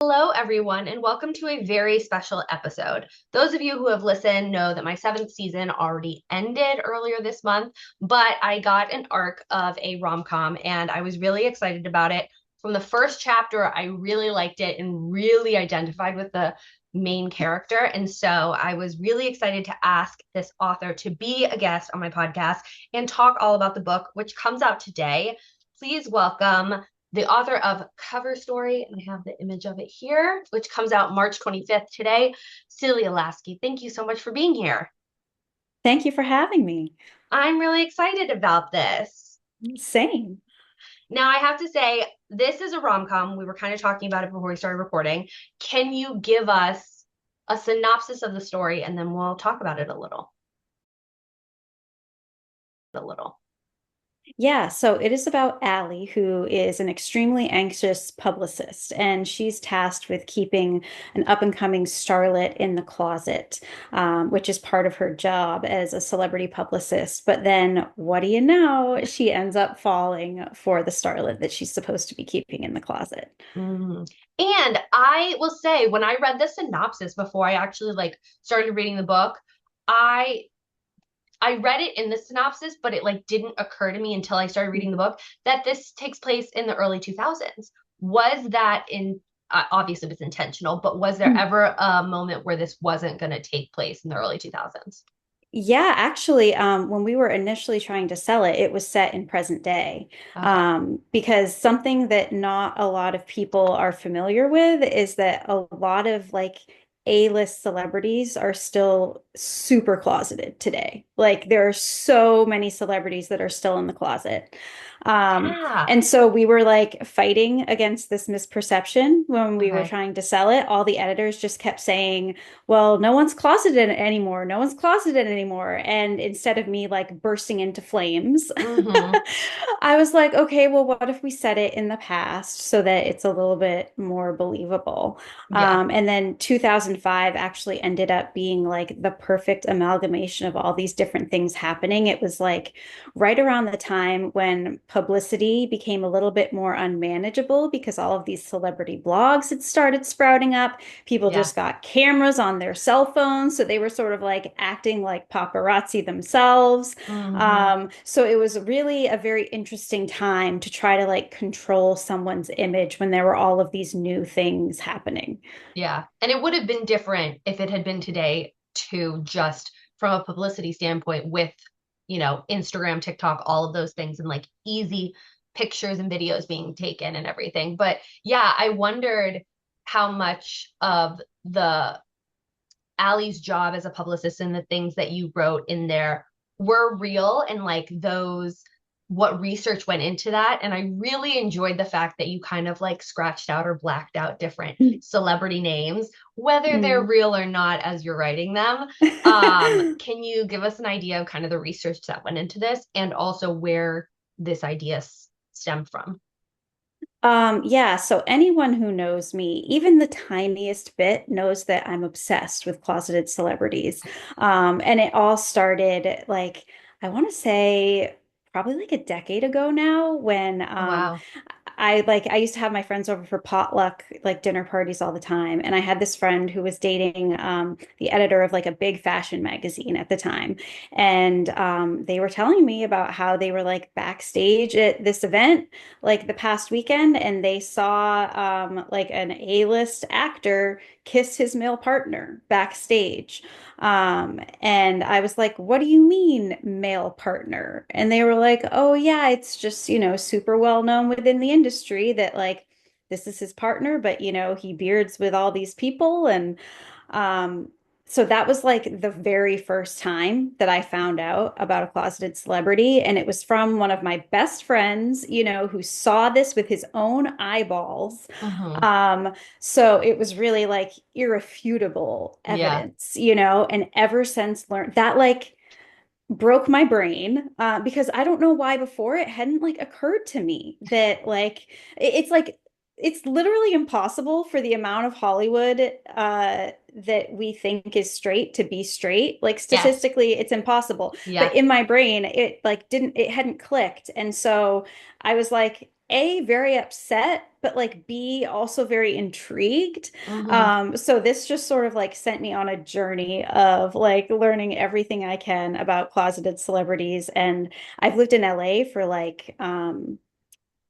Hello, everyone, and welcome to a very special episode. Those of you who have listened know that my seventh season already ended earlier this month, but I got an arc of a rom-com and I was really excited about it. From the first chapter, I really liked it and really identified with the main character. And so I was really excited to ask this author to be a guest on my podcast and talk all about the book, which comes out today. Please welcome the author of Cover Story, and I have the image of it here, which comes out March 25th today, Celia Laskey. Thank you so much for being here. Thank you for having me. I'm really excited about this. Same. Now, I have to say, this is a rom-com. We were kind of talking about it before we started recording. Can you give us a synopsis of the story, and then we'll talk about it a little? A little. Yeah, so it is about Allie, who is an extremely anxious publicist, and she's tasked with keeping an up-and-coming starlet in the closet, which is part of her job as a celebrity publicist. But then, what do you know? She ends up falling for the starlet that she's supposed to be keeping in the closet. Mhm. And I will say, when I read the synopsis before I actually started reading the book, I I read it in the synopsis, but it didn't occur to me until I started reading the book that this takes place in the early 2000s. Was that in obviously it was intentional, but was there ever a moment where this wasn't going to take place in the early 2000s? Yeah, actually, when we were initially trying to sell it, it was set in present day. Okay. Because something that not a lot of people are familiar with is that a lot of A-list celebrities are still super closeted today. Like there are so many celebrities that are still in the closet. Yeah. And so we were like fighting against this misperception when we were Okay. trying to sell it. All the editors just kept saying, well, no one's closeted anymore. No one's closeted anymore. And instead of me like bursting into flames, Mm-hmm. I was like, okay, well, what if we set it in the past so that it's a little bit more believable? Yeah. And then 2005 actually ended up being like the perfect amalgamation of all these different things happening. It was like right around the time when publicity became a little bit more unmanageable because all of these celebrity blogs had started sprouting up. People Yeah. just got cameras on their cell phones, so they were sort of like acting like paparazzi themselves. Mm-hmm. So it was really a very interesting time to try to like control someone's image when there were all of these new things happening. Yeah. And it would have been different if it had been today too, just from a publicity standpoint with, Instagram, TikTok, all of those things and easy pictures and videos being taken and everything. But yeah, I wondered how much of the Allie's job as a publicist and the things that you wrote in there were real and those what research went into that. And I really enjoyed the fact that you kind of scratched out or blacked out different celebrity names, whether they're Mm. real or not as you're writing them. Can you give us an idea of kind of the research that went into this and also where this idea stemmed from? Yeah, so anyone who knows me, even the tiniest bit, knows that I'm obsessed with closeted celebrities. And it all started I want to say probably like a decade ago now when Oh, wow. I used to have my friends over for potluck like dinner parties all the time. And I had this friend who was dating the editor of like a big fashion magazine at the time. And they were telling me about how they were like backstage at this event like the past weekend and they saw like an A-list actor kiss his male partner backstage. And I was like, what do you mean male partner? And they were like, oh yeah, it's just, super well known within the industry that like this is his partner, but he beards with all these people. And um, so that was like the very first time that I found out about a closeted celebrity. And it was from one of my best friends, who saw this with his own eyeballs. Mm-hmm. So it was really like irrefutable Yeah. evidence, and ever since learned that broke my brain because I don't know why before it hadn't like occurred to me that it's like it's literally impossible for the amount of Hollywood that we think is straight to be straight. Like Yes. statistically, it's impossible. But Yeah. in my brain, it hadn't clicked. And so I was like, A, very upset but like B, also very intrigued. Hmm. So this just sort of like sent me on a journey of like learning everything I can about closeted celebrities. And I've lived in LA for like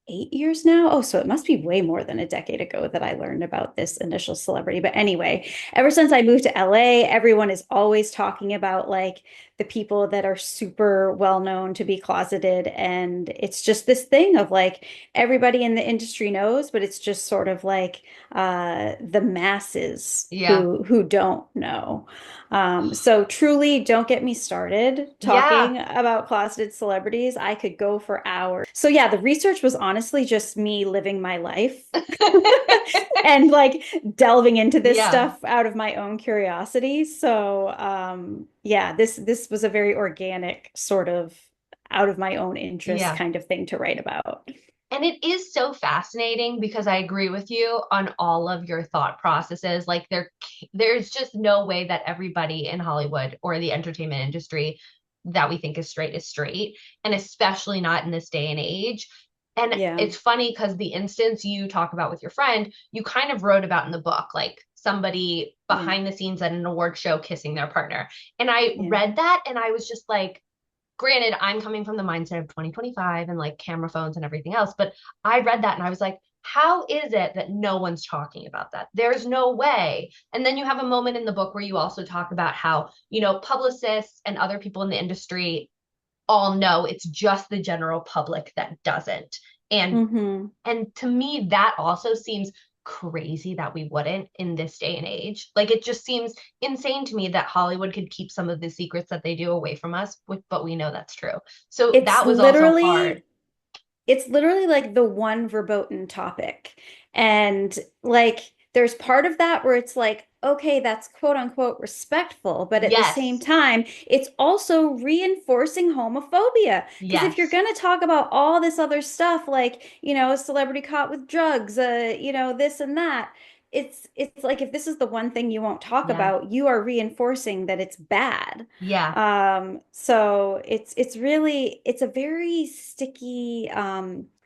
8 years now. Oh, so it must be way more than a decade ago that I learned about this initial celebrity. But anyway, ever since I moved to LA, everyone is always talking about like the people that are super well known to be closeted. And it's just this thing of like everybody in the industry knows, but it's just sort of like the masses Yeah. who don't know. So truly don't get me started Yeah. talking about closeted celebrities. I could go for hours. So yeah, the research was honestly just me living my life and like delving into this Yeah. stuff out of my own curiosity. So yeah, this was a very organic sort of out of my own interest Yeah. kind of thing to write about. And it is so fascinating because I agree with you on all of your thought processes. Like there's just no way that everybody in Hollywood or the entertainment industry that we think is straight, and especially not in this day and age. And Yeah. it's funny because the instance you talk about with your friend, you kind of wrote about in the book, like somebody Yeah. behind the scenes at an award show kissing their partner. And I Yeah. read that and I was just like, granted, I'm coming from the mindset of 2025 and like camera phones and everything else, but I read that and I was like, how is it that no one's talking about that? There's no way. And then you have a moment in the book where you also talk about how, publicists and other people in the industry all know it's just the general public that doesn't. And Hmm. and to me, that also seems crazy that we wouldn't in this day and age. Like it just seems insane to me that Hollywood could keep some of the secrets that they do away from us, but we know that's true. So It's that was also hard. literally it's literally like the one verboten topic. And like there's part of that where it's like, okay, that's quote unquote respectful, but at the same Yes. time, it's also reinforcing homophobia. Because if you're Yes. going to talk about all this other stuff, like, a celebrity caught with drugs, this and that, it's like if this is the one thing you won't talk Yeah. about, you are reinforcing that it's bad. Yeah. So it's really it's a very sticky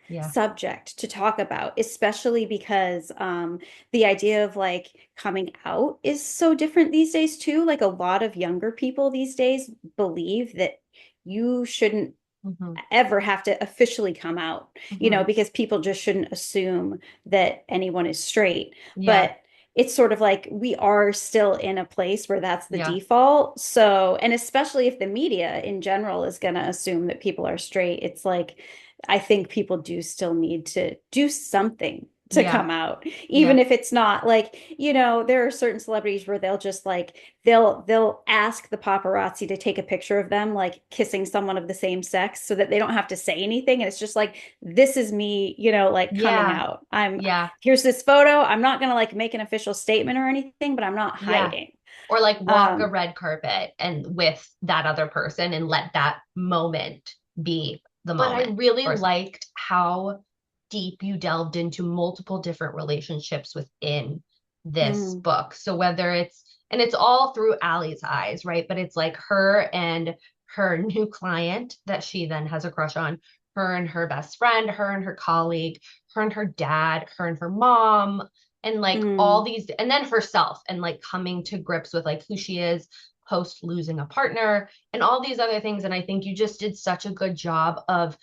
Yeah. subject to talk about, especially because the idea of like coming out is so different these days too. Like a lot of younger people these days believe that you shouldn't Hmm. ever have to officially come out, Hmm. because people just shouldn't assume that anyone is straight. Yeah. But it's sort of like we are still in a place where that's the Yeah. default. So, and especially if the media in general is going to assume that people are straight, it's like I think people do still need to do something to Yeah. come out, even Yeah. if it's not like, there are certain celebrities where they'll just like they'll ask the paparazzi to take a picture of them like kissing someone of the same sex so that they don't have to say anything, and it's just like this is me, like coming Yeah. out. I'm Yeah. Here's this photo. I'm not going to like make an official statement or anything, but I'm not Yeah. hiding. Or like walk a um red carpet and with that other person and let that moment be the but I moment. really Or liked how deep you delved into multiple different relationships within this mm, book. So whether and it's all through Allie's eyes, right? But it's like her and her new client that she then has a crush on, her and her best friend, her and her colleague, her and her dad, her and her mom, and like all mm. these, and then herself, and like coming to grips with like who she is post losing a partner and all these other things. And I think you just did such a good job of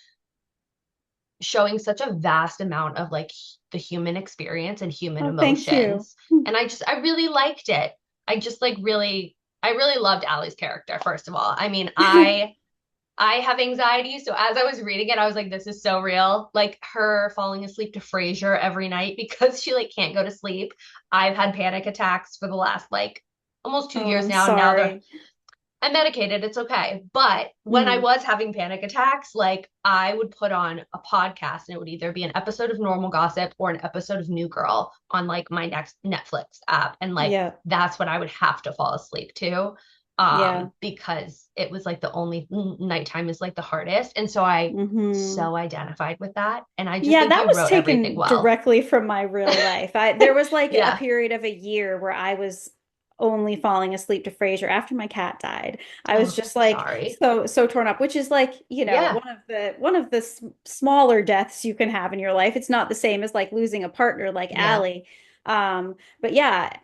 showing such a vast amount of like the human experience and human Oh, thank you. emotions. And I really liked it. I just like I really loved Allie's character, first of all. I mean, I have anxiety, so as I was reading it, I was like, this is so real. Like her falling asleep to Frasier every night because she like can't go to sleep. I've had panic attacks for the last like almost 2 years Oh, I'm now. Now they're sorry. I'm medicated, it's okay. But when I Mm. was having panic attacks, like I would put on a podcast and it would either be an episode of Normal Gossip or an episode of New Girl on like my next Netflix app. And like Yeah. that's what I would have to fall asleep to. Yeah. Because it was like the only nighttime is like the hardest. And so I Hmm. so identified with that. And I just Yeah, think that you was wrote everything taken well. directly from my real life. There was like a Yeah. period of a year where I was only falling asleep to Frasier after my cat died. I was Oh, just like sorry. so torn up, which is like, Yeah, one of the smaller deaths you can have in your life. It's not the same as like losing a partner like yeah. Allie. But yeah,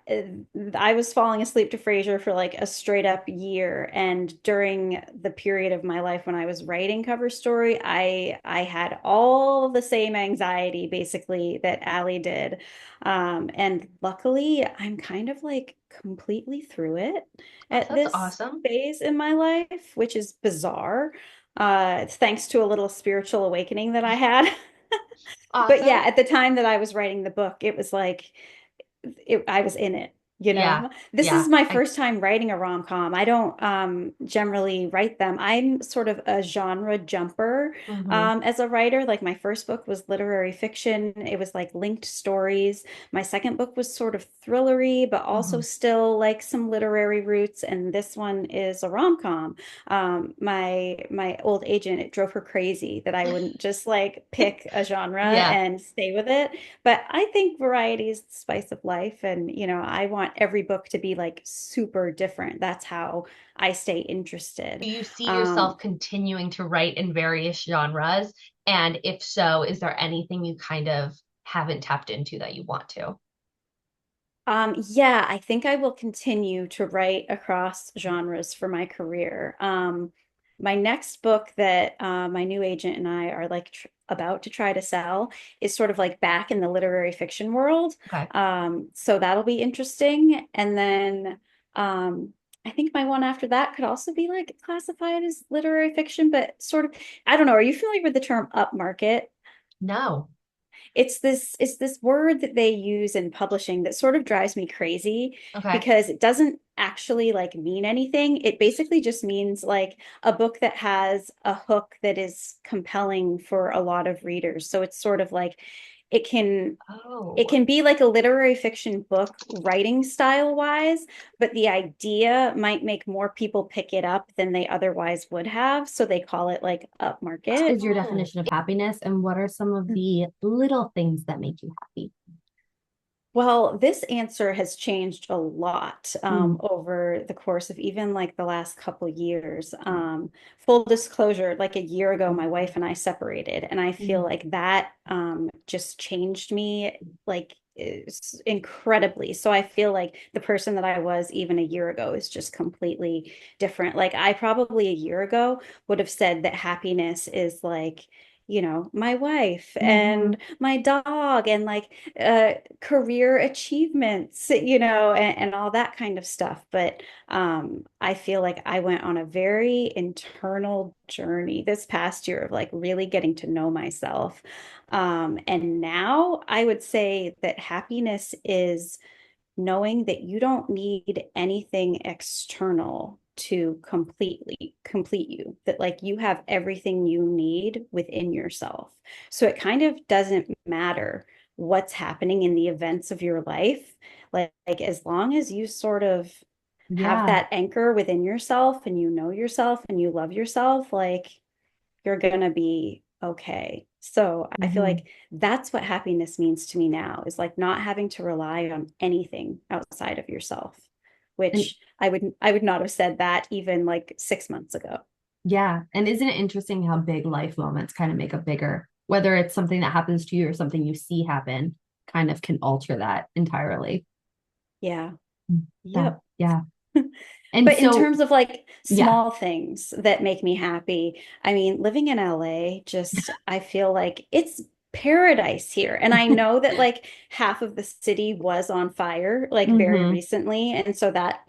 I was falling asleep to Frasier for like a straight up year. And during the period of my life when I was writing Cover Story, I had all the same anxiety basically that Allie did. And luckily, I'm kind of like completely through it Oh, at that's this awesome. phase in my life, which is bizarre. Thanks to a little spiritual awakening that I had. But yeah, Awesome. at the time that I was writing the book, it was like I was in it, you Yeah, know? This is yeah. my first time writing a rom-com. I don't generally write them. I'm sort of a genre jumper Hmm. as a writer. Like my first book was literary fiction. It was like linked stories. My second book was sort of thrillery, but also Hmm. still like some literary roots. And this one is a rom-com. My old agent, it drove her crazy that I wouldn't just like pick a genre Yeah. and stay with it. But I think variety is the spice of life. And, I want every book to be like super different. That's how I stay interested. Do you see yourself Um, continuing to write in various genres? And if so, is there anything you kind of haven't tapped into that you want to? yeah, I think I will continue to write across genres for my career. My next book that my new agent and I are like about to try to sell is sort of like back in the literary fiction world. Okay. So that'll be interesting. And then I think my one after that could also be like classified as literary fiction, but sort of, I don't know. Are you familiar with the term upmarket? No. It's this word that they use in publishing that sort of drives me crazy Okay. because it doesn't actually like mean anything. It basically just means like a book that has a hook that is compelling for a lot of readers. So it's sort of like it can it Oh. can be like a literary fiction book writing style wise, but the idea might make more people pick it up than they otherwise would have. So they call it like upmarket. Is your definition of happiness, and what are some of the little things that make you happy? Well, this answer has changed a lot Mm, over the course of even like the last couple years. Full disclosure, like a year ago, my wife and I separated, and I feel mm, like that just changed me like incredibly. So I feel like the person that I was even a year ago is just completely different. Like I probably a year ago would have said that happiness is like, my wife mhm. and my dog and like career achievements, and all that kind of stuff. But I feel like I went on a very internal journey this past year of like really getting to know myself. And now I would say that happiness is knowing that you don't need anything external to complete you, that like you have everything you need within yourself. So it kind of doesn't matter what's happening in the events of your life. Like as long as you sort of have Yeah. that anchor within yourself and you know yourself and you love yourself, like you're gonna be okay. So I feel Mhm. like that's what happiness means to me now is like not having to rely on anything outside of yourself, And which I would not have said that even like 6 months ago. yeah. And isn't it interesting how big life moments kind of make a bigger, whether it's something that happens to you or something you see happen, kind of can alter that entirely. Yeah. Mm, that, Yep. yeah. And But in so, terms of like yeah. small things that make me happy, I mean, living in LA, just I feel like it's paradise here. And I know that like half of the city was on fire like very Hmm. recently. And so that,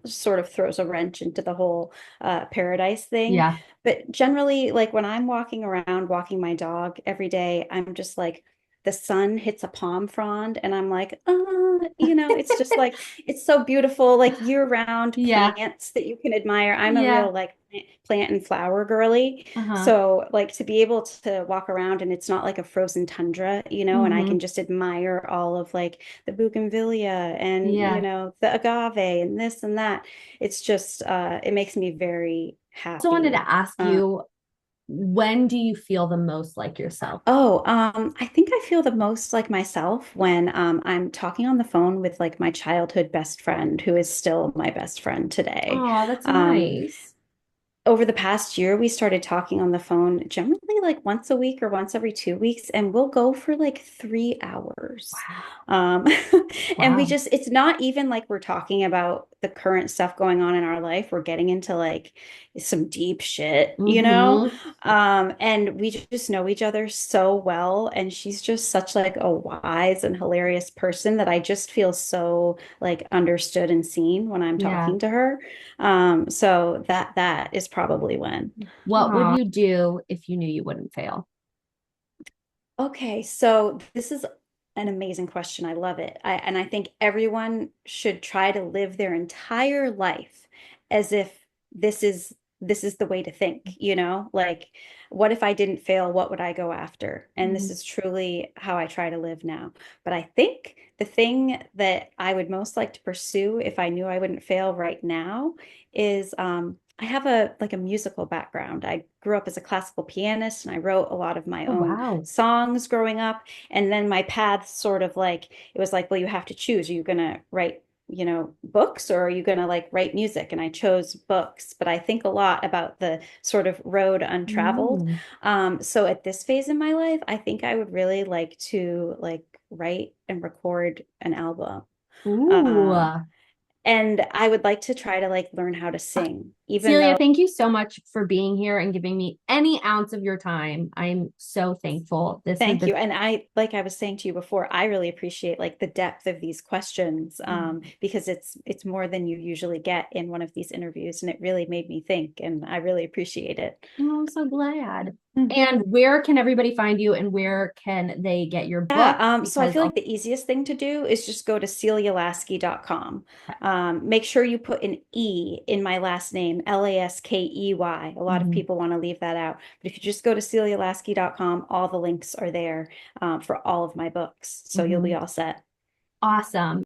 sort of throws a wrench into the whole paradise thing. Yeah. But generally, like when I'm walking around, walking my dog every day, I'm just like, the sun hits a palm frond and I'm like, it's just like it's so beautiful, like year-round Yeah. plants that you can admire. I'm a Yeah. real like plant and flower girly. Uh-huh. So like to be able to walk around and it's not like a frozen tundra, and I Hmm. can just admire all of like the bougainvillea and Yeah. the agave and this and that. It's just it makes me very So I wanted happy. to ask Uh, you, When do you feel the most like yourself? Oh, I think I feel the most like myself when I'm talking on the phone with like my childhood best friend, who is still my best friend today. Oh, that's Um, nice. Over the past year, we started talking on the phone generally like once a week or once every 2 weeks, and we'll go for like 3 hours. Wow. Um, and Wow. it's not even like we're talking about the current stuff going on in our life. We're getting into like some deep shit, you know? Mm-hmm. And we just know each other so well. And she's just such like a wise and hilarious person that I just feel so like understood and seen when I'm Yeah. talking to her. So that is probably when. What would you do if you knew you wouldn't fail? Okay, so this is an amazing question. I love it. And I think everyone should try to live their entire life as if this is this is the way to think, you know? Like, what if I didn't fail? What would I go after? And this Mhm. is truly how I try to live now. But I think the thing that I would most like to pursue if I knew I wouldn't fail right now is I have a like a musical background. I grew up as a classical pianist and I wrote a lot of my Oh, own wow. songs growing up. And then my path sort of like it was like, well, you have to choose. Are you gonna write, books, or are you gonna like write music? And I chose books, but I think a lot about the sort of road untraveled. Mm. So at this phase in my life, I think I would really like to like write and record an album. Ooh. Um, and I would like to try to like learn how to sing, even Celia, though thank you so much for being here and giving me any ounce of your time. I'm so thankful. This has thank been you. And like I was saying to you before, I really appreciate like the depth of these questions because it's more than you usually get in one of these interviews. And it really made me think, and I really appreciate it. Oh, I'm so glad. Mhm. And where can everybody find you and where can they get your Yeah, books? so I Because feel like the easiest thing to do is just go to celialasky.com. Make sure you put an E in my last name, Laskey. A lot of Mhm. people want to leave that out. But if you just go to celialasky.com, all the links are there for all of my books. So you'll be Mhm. all set. Awesome.